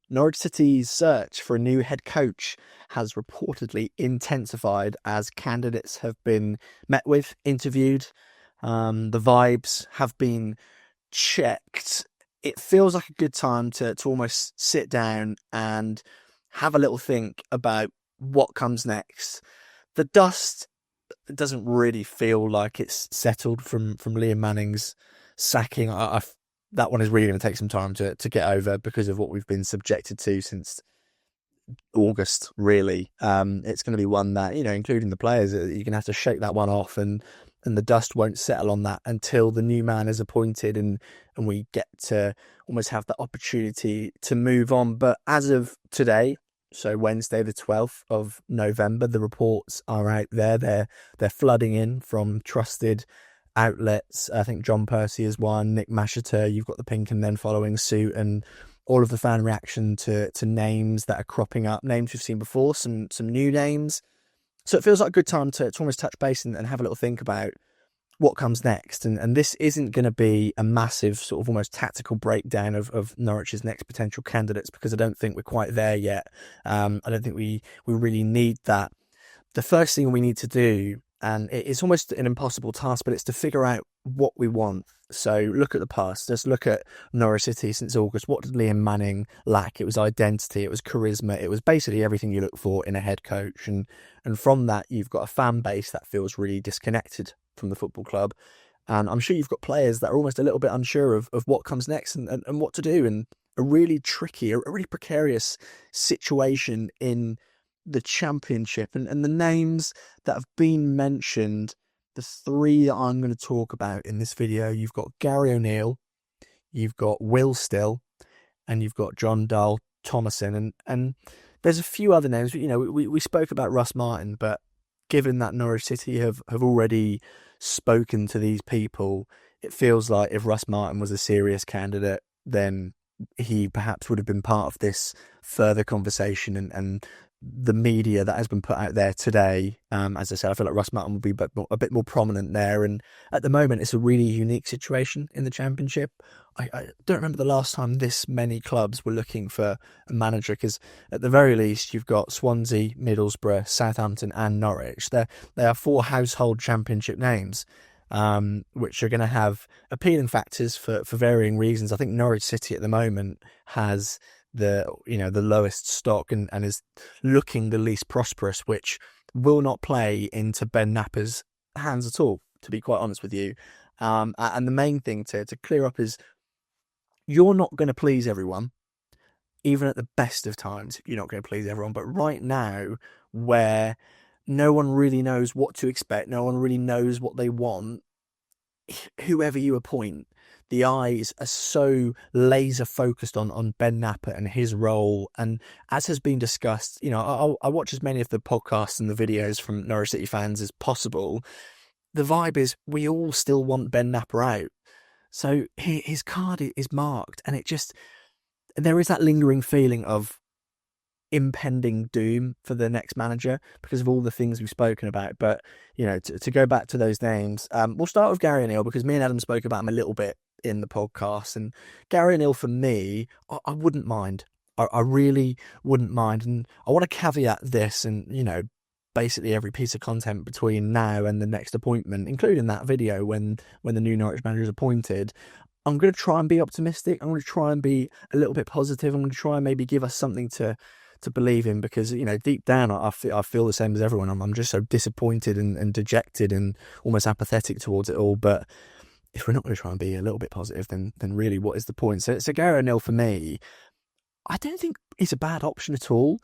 Norwich City's search for a new head coach has reportedly intensified as candidates have been met with, interviewed. The vibes have been checked. It feels like a good time to almost sit down and have a little think about what comes next. The dust doesn't really feel like it's settled from Liam Manning's sacking. That one is really going to take some time to get over because of what we've been subjected to since August, really. It's going to be one that, including the players, you're going to have to shake that one off, and the dust won't settle on that until the new man is appointed and we get to almost have the opportunity to move on. But as of today, so Wednesday the 12th of November, the reports are out there. They're flooding in from trusted outlets. I think John Percy is one, Nick Masheter, you've got the Pink and then following suit, and all of the fan reaction to names that are cropping up, names we've seen before, some new names. So it feels like a good time to almost touch base and have a little think about what comes next. And this isn't going to be a massive sort of almost tactical breakdown of Norwich's next potential candidates, because I don't think we're quite there yet. I don't think we really need that. The first thing we need to do, and it's almost an impossible task, but it's to figure out what we want. So look at the past. Let's look at Norwich City since August. What did Liam Manning lack? It was identity. It was charisma. It was basically everything you look for in a head coach. And from that, you've got a fan base that feels really disconnected from the football club. And I'm sure you've got players that are almost a little bit unsure of what comes next and what to do. And a really tricky, a really precarious situation in the Championship. And the names that have been mentioned, the three that I'm going to talk about in this video, you've got Gary O'Neill, you've got Will Still, and you've got Jon Dahl Tomasson. And there's a few other names. We spoke about Russ Martin, but given that Norwich City have already spoken to these people, it feels like if Russ Martin was a serious candidate, then he perhaps would have been part of this further conversation and the media that has been put out there today. As I said, I feel like Russ Martin will be a bit more prominent there. And at the moment, it's a really unique situation in the Championship. I don't remember the last time this many clubs were looking for a manager, because at the very least, you've got Swansea, Middlesbrough, Southampton and Norwich. They are four household Championship names, which are going to have appealing factors for varying reasons. I think Norwich City at the moment has the lowest stock and is looking the least prosperous, which will not play into Ben Knapper's hands at all, to be quite honest with you. And the main thing to clear up is you're not going to please everyone. Even at the best of times, you're not going to please everyone. But right now, where no one really knows what to expect, no one really knows what they want, whoever you appoint, the eyes are so laser focused on Ben Knapper and his role. And as has been discussed, I watch as many of the podcasts and the videos from Norwich City fans as possible. The vibe is we all still want Ben Knapper out. So his card is marked, and there is that lingering feeling of impending doom for the next manager because of all the things we've spoken about. But to go back to those names, we'll start with Gary O'Neill, because me and Adam spoke about him a little bit in the podcast. And Gary O'Neill, for me, I wouldn't mind. I really wouldn't mind. And I want to caveat this, and basically every piece of content between now and the next appointment, including that video when the new Norwich manager is appointed, I'm going to try and be optimistic. I'm going to try and be a little bit positive. I'm going to try and maybe give us something to believe in, because deep down I feel the same as everyone. I'm just so disappointed and dejected and almost apathetic towards it all. But if we're not going to try and be a little bit positive, then really what is the point? So Gary O'Neill, for me, I don't think he's a bad option at all.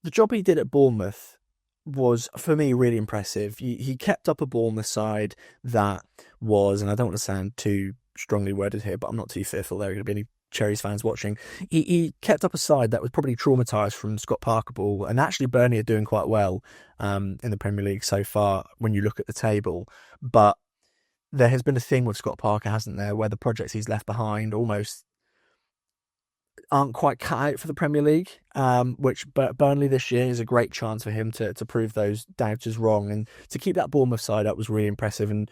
The job he did at Bournemouth was, for me, really impressive. He kept up a Bournemouth side that was, and I don't want to sound too strongly worded here, but I'm not too fearful there are going to be any Cherries fans watching. He kept up a side that was probably traumatised from Scott Parker ball, and actually Burnley are doing quite well in the Premier League so far when you look at the table. But there has been a thing with Scott Parker, hasn't there, where the projects he's left behind almost aren't quite cut out for the Premier League, which Burnley this year is a great chance for him to prove those doubters wrong. And to keep that Bournemouth side up was really impressive. And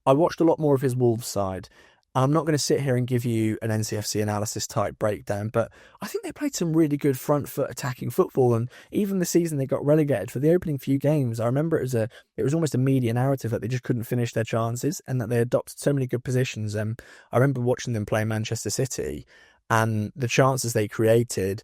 I watched a lot more of his Wolves side. I'm not going to sit here and give you an NCFC analysis type breakdown, but I think they played some really good front foot attacking football. And even the season they got relegated, for the opening few games, I remember it was almost a media narrative that they just couldn't finish their chances and that they adopted so many good positions. And I remember watching them play Manchester City, and the chances they created,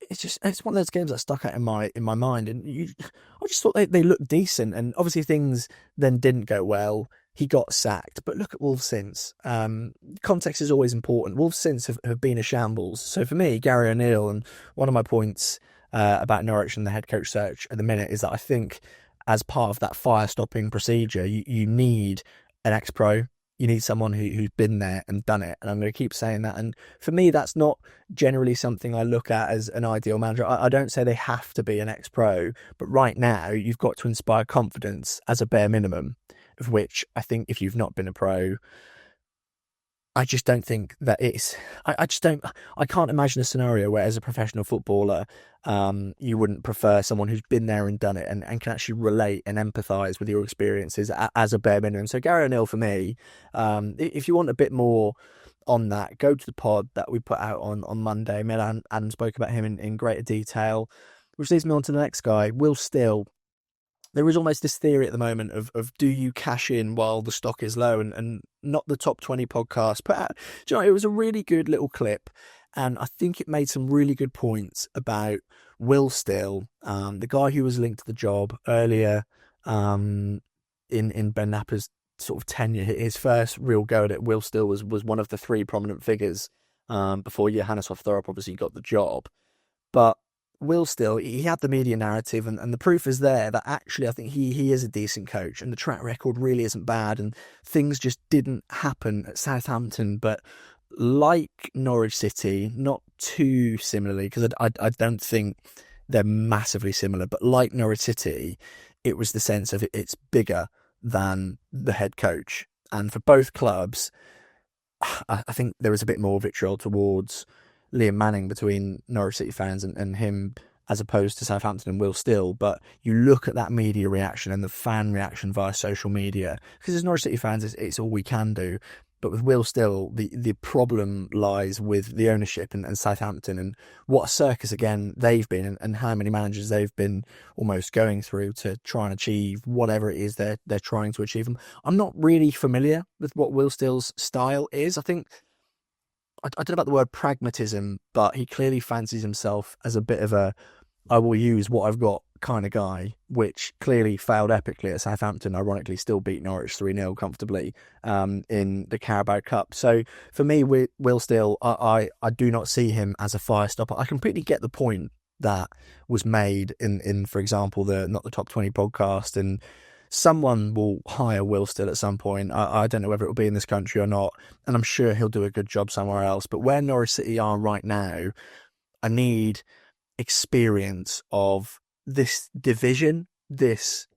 it's one of those games that stuck out in my mind. And I just thought they looked decent, and obviously things then didn't go well. He got sacked, but look at Wolves since. Context is always important. Wolves since have been a shambles. So for me, Gary O'Neill, and one of my points about Norwich and the head coach search at the minute is that I think as part of that fire-stopping procedure, you need an ex-pro. You need someone who's been there and done it. And I'm going to keep saying that. And for me, that's not generally something I look at as an ideal manager. I don't say they have to be an ex-pro, but right now you've got to inspire confidence as a bare minimum, of which I think if you've not been a pro, I just don't think that I can't imagine a scenario where as a professional footballer, you wouldn't prefer someone who's been there and done it and can actually relate and empathise with your experiences as a bare minimum. So Gary O'Neill for me, if you want a bit more on that, go to the pod that we put out on Monday. Me and Adam spoke about him in greater detail, which leads me on to the next guy, Will Still. There is almost this theory at the moment of do you cash in while the stock is low, and not the top 20 podcast put out. Do you know, it was a really good little clip, and I think it made some really good points about Will Still, the guy who was linked to the job earlier in Ben Knapper's sort of tenure. His first real go at it, Will Still was one of the three prominent figures before Johannes Hoff-Thorup obviously got the job. But Will Still, he had the media narrative, and the proof is there that actually I think he is a decent coach, and the track record really isn't bad, and things just didn't happen at Southampton. But like Norwich City, not too similarly, because I don't think they're massively similar, but like Norwich City, it was the sense of it's bigger than the head coach. And for both clubs, I think there was a bit more vitriol towards Liam Manning between Norwich City fans and him, as opposed to Southampton and Will Still. But you look at that media reaction and the fan reaction via social media, because as Norwich City fans, it's all we can do. But with Will Still, the problem lies with the ownership and Southampton, and what a circus again they've been, and how many managers they've been almost going through to try and achieve whatever it is they're trying to achieve. I'm not really familiar with what Will Still's style is. I think, I don't know about the word pragmatism, but he clearly fancies himself as a bit of a I will use what I've got kind of guy, which clearly failed epically at Southampton. Ironically, still beat Norwich 3-0 comfortably in the Carabao Cup. So for me, Will Still, I do not see him as a fire stopper. I completely get the point that was made in for example, the Not the Top 20 podcast, and someone will hire Will Still at some point. I don't know whether it will be in this country or not, and I'm sure he'll do a good job somewhere else. But where Norwich City are right now, I need experience of this division, this,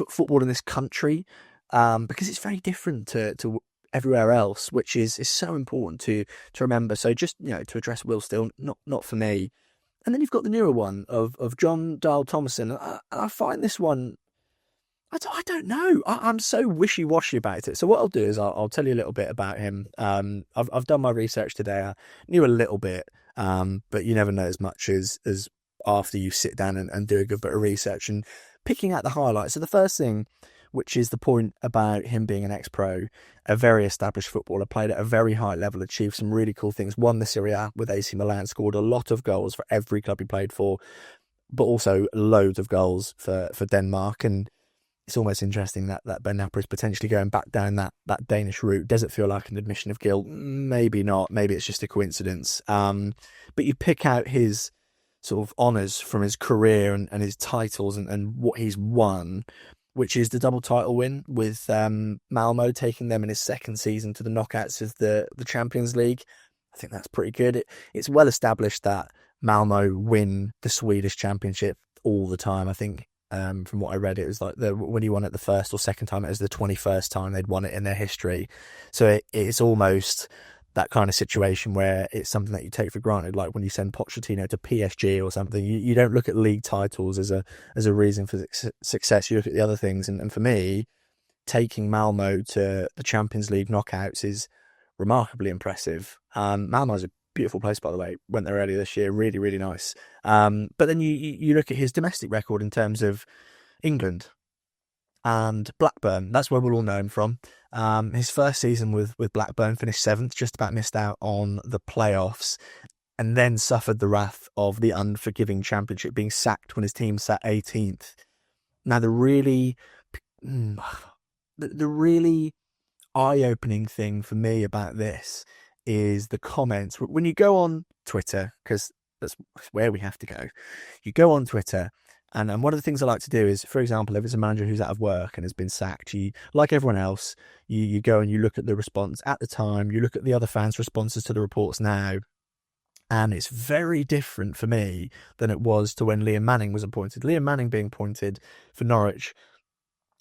football in this country, because it's very different to everywhere else, which is so important to remember. So just, to address Will Still, not for me. And then you've got the newer one of Jon Dahl Tomasson. I find this one, I don't know. I'm so wishy-washy about it. So what I'll do is I'll tell you a little bit about him. I've done my research today. I knew a little bit, but you never know as much as after you sit down and do a good bit of research and picking out the highlights. So the first thing, which is the point about him being an ex-pro, a very established footballer, played at a very high level, achieved some really cool things, won the Serie A with AC Milan, scored a lot of goals for every club he played for, but also loads of goals for Denmark. And it's almost interesting that Ben Knapper is potentially going back down that Danish route. Does it feel like an admission of guilt? Maybe not. Maybe it's just a coincidence. But you pick out his sort of honours from his career and his titles and what he's won, which is the double title win with Malmo, taking them in his second season to the knockouts of the Champions League. I think that's pretty good. It's well established that Malmo win the Swedish Championship all the time. I think from what I read, it was like when he won it the first or second time, it was the 21st time they'd won it in their history. So it's almost that kind of situation where it's something that you take for granted, like when you send Pochettino to PSG or something. You don't look at league titles as a reason for success. You look at the other things, and for me, taking Malmo to the Champions League knockouts is remarkably impressive. Malmo's a beautiful place, by the way. Went there earlier this year. Really, really nice. But then you look at his domestic record in terms of England and Blackburn. That's where we'll all know him from. His first season with Blackburn, finished 7th, just about missed out on the playoffs, and then suffered the wrath of the unforgiving Championship, being sacked when his team sat 18th. Now, the really eye-opening thing for me about this is the comments. When you go on Twitter, because that's where we have to go, you go on Twitter, and one of the things I like to do is, for example, if it's a manager who's out of work and has been sacked, you, like everyone else, you go and you look at the response at the time, you look at the other fans' responses to the reports now, and it's very different for me than it was to when Liam Manning was appointed. Liam Manning being appointed for Norwich,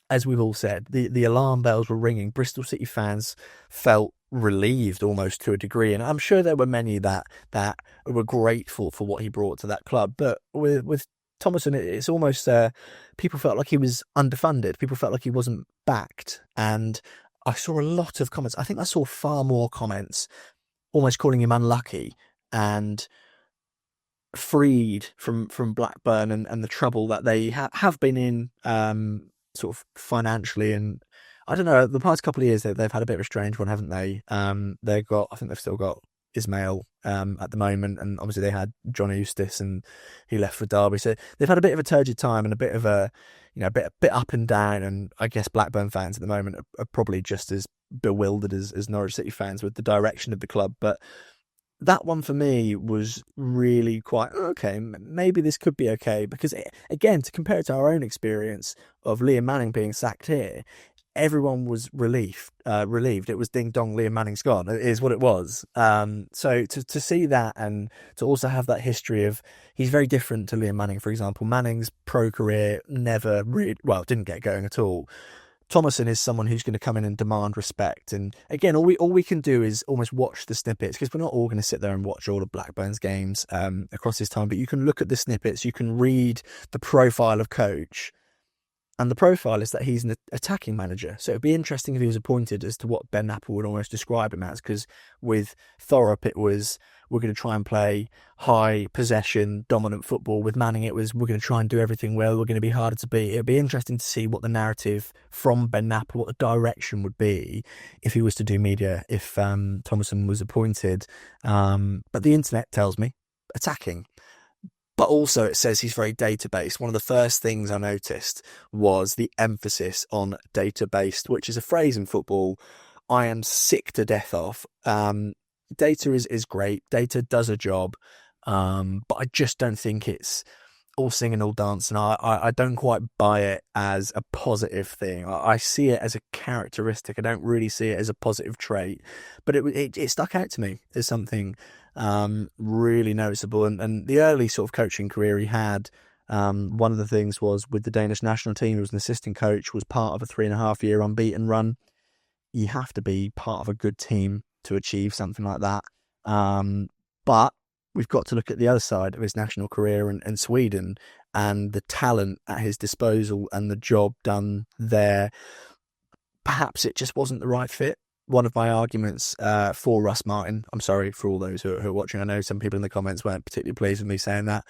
as we've all said, the alarm bells were ringing. Bristol City fans felt relieved almost to a degree, and I'm sure there were many that were grateful for what he brought to that club. But with Tomasson, it's almost people felt like he was underfunded. People felt like he wasn't backed, and I saw a lot of comments. I think I saw far more comments almost calling him unlucky and freed from Blackburn and the trouble that they have been in, sort of financially. And I don't know, the past couple of years they've had a bit of a strange one, haven't they? I think they've still got Ismail at the moment, and obviously they had John Eustace and he left for Derby, so they've had a bit of a turgid time and a bit of a bit up and down. And I guess Blackburn fans at the moment are probably just as bewildered as Norwich City fans with the direction of the club. But that one for me was really quite okay. Maybe this could be okay, because again, to compare it to our own experience of Liam Manning being sacked here, everyone was relieved. It was ding dong, Liam Manning's gone. It is what it was. So to see that, and to also have that history of, he's very different to Liam Manning. For example, Manning's pro career never really, didn't get going at all. Tomasson is someone who's going to come in and demand respect. And again, all we can do is almost watch the snippets, because we're not all going to sit there and watch all of Blackburn's games across his time. But you can look at the snippets, you can read the profile of coach. And the profile is that he's an attacking manager. So it'd be interesting if he was appointed as to what Ben Knapper would almost describe him as, because with Thorup it was, we're going to try and play high possession, dominant football. With Manning it was, we're going to try and do everything well, we're going to be harder to beat. It'd be interesting to see what the narrative from Ben Knapper, what the direction would be if he was to do media, if Tomasson was appointed. But the internet tells me attacking. But also it says he's very data-based. One of the first things I noticed was the emphasis on data-based, which is a phrase in football I am sick to death of. Data is great. Data does a job. But I just don't think it's all sing and all dance. And I don't quite buy it as a positive thing. I see it as a characteristic. I don't really see it as a positive trait. But it stuck out to me as something really noticeable. And the early sort of coaching career he had, one of the things was with the Danish national team. He was an assistant coach, was part of a 3.5 year unbeaten run. You have to be part of a good team to achieve something like that. But we've got to look at the other side of his national career and Sweden, and the talent at his disposal and the job done there. Perhaps it just wasn't the right fit. One of my arguments for Russ Martin, I'm sorry for all those who are watching, I know some people in the comments weren't particularly pleased with me saying that,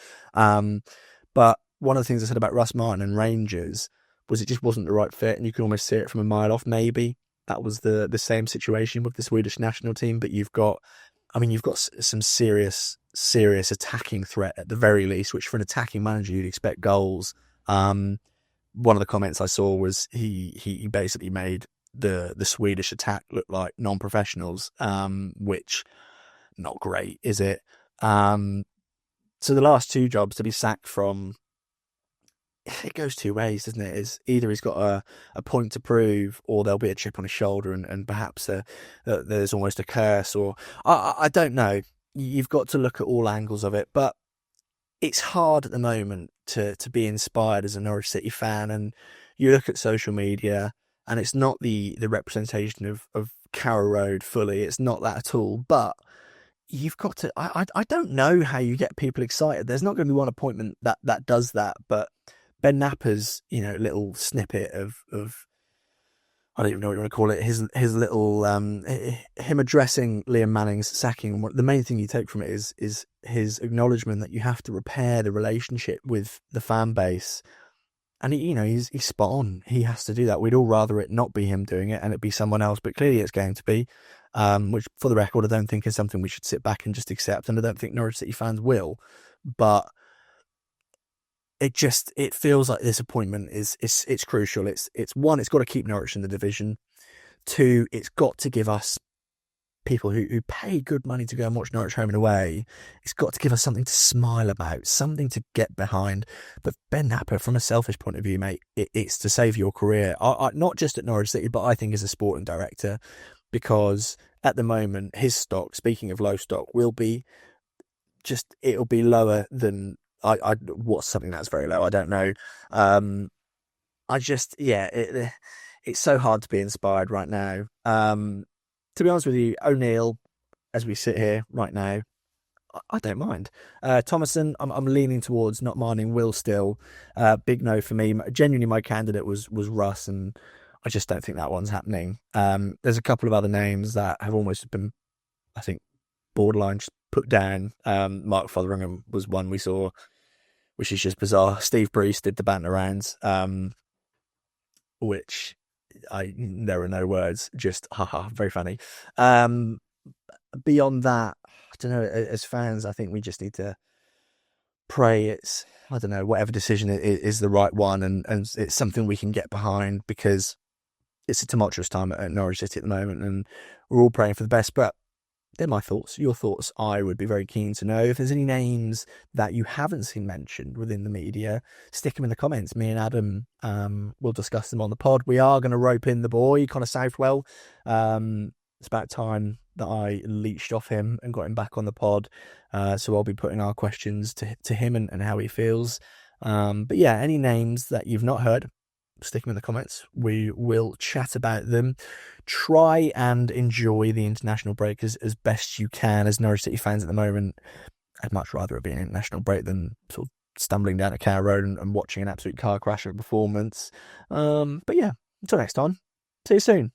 but one of the things I said about Russ Martin and Rangers was it just wasn't the right fit, and you can almost see it from a mile off. Maybe that was the same situation with the Swedish national team, but you've got some serious attacking threat at the very least, which for an attacking manager you'd expect goals. One of the comments I saw was he basically made the Swedish attack look like non-professionals, which not great, is it? So the last two jobs to be sacked from, it goes two ways, doesn't it? Is either he's got a point to prove, or there'll be a chip on his shoulder, and perhaps there's almost a curse, or I don't know. You've got to look at all angles of it, but it's hard at the moment to be inspired as a Norwich City fan. And you look at social media, and it's not the representation of Carrow Road fully. It's not that at all. But you've got to. I don't know how you get people excited. There's not going to be one appointment that does that. But Ben Knapper's little snippet of I don't even know what you want to call it. His little him addressing Liam Manning's sacking. The main thing you take from it is his acknowledgement that you have to repair the relationship with the fan base. And he's spot on. He has to do that. We'd all rather it not be him doing it and it be someone else, but clearly it's going to be. Which, for the record, I don't think is something we should sit back and just accept, and I don't think Norwich City fans will. But it feels like this appointment it's crucial. It's one, it's got to keep Norwich in the division. Two, it's got to give us people who pay good money to go and watch Norwich home and away. It's got to give us something to smile about, something to get behind. But Ben Knapper, from a selfish point of view, mate, it's to save your career. Not just at Norwich City, but I think as a sporting director, because at the moment his stock, speaking of low stock, will be it'll be lower than what's something that's very low. I don't know. It's so hard to be inspired right now. To be honest with you, O'Neill, as we sit here right now, I don't mind. Tomasson, I'm leaning towards not minding. Will still, big no for me. Genuinely, my candidate was Russ, and I just don't think that one's happening. There's a couple of other names that have almost been, I think, borderline just put down. Mark Fotheringham was one we saw, which is just bizarre. Steve Bruce did the banter rounds, which there are no words, just haha, very funny. Beyond that, I don't know, as fans, I think we just need to pray I don't know, whatever decision is the right one, and it's something we can get behind, because it's a tumultuous time at Norwich City at the moment, and we're all praying for the best. But they're my thoughts. Your thoughts, I would be very keen to know. If there's any names that you haven't seen mentioned within the media, stick them in the comments. Me and Adam will discuss them on the pod. We are going to rope in the boy, Connor Southwell. It's about time that I leached off him and got him back on the pod. So I'll be putting our questions to him and how he feels. But yeah, any names that you've not heard, stick them in the comments. We will chat about them. Try and enjoy the international break as best you can. As Norwich City fans at the moment, I'd much rather it be an international break than sort of stumbling down a Carrow Road and watching an absolute car crash of a performance. But yeah, until next time, see you soon.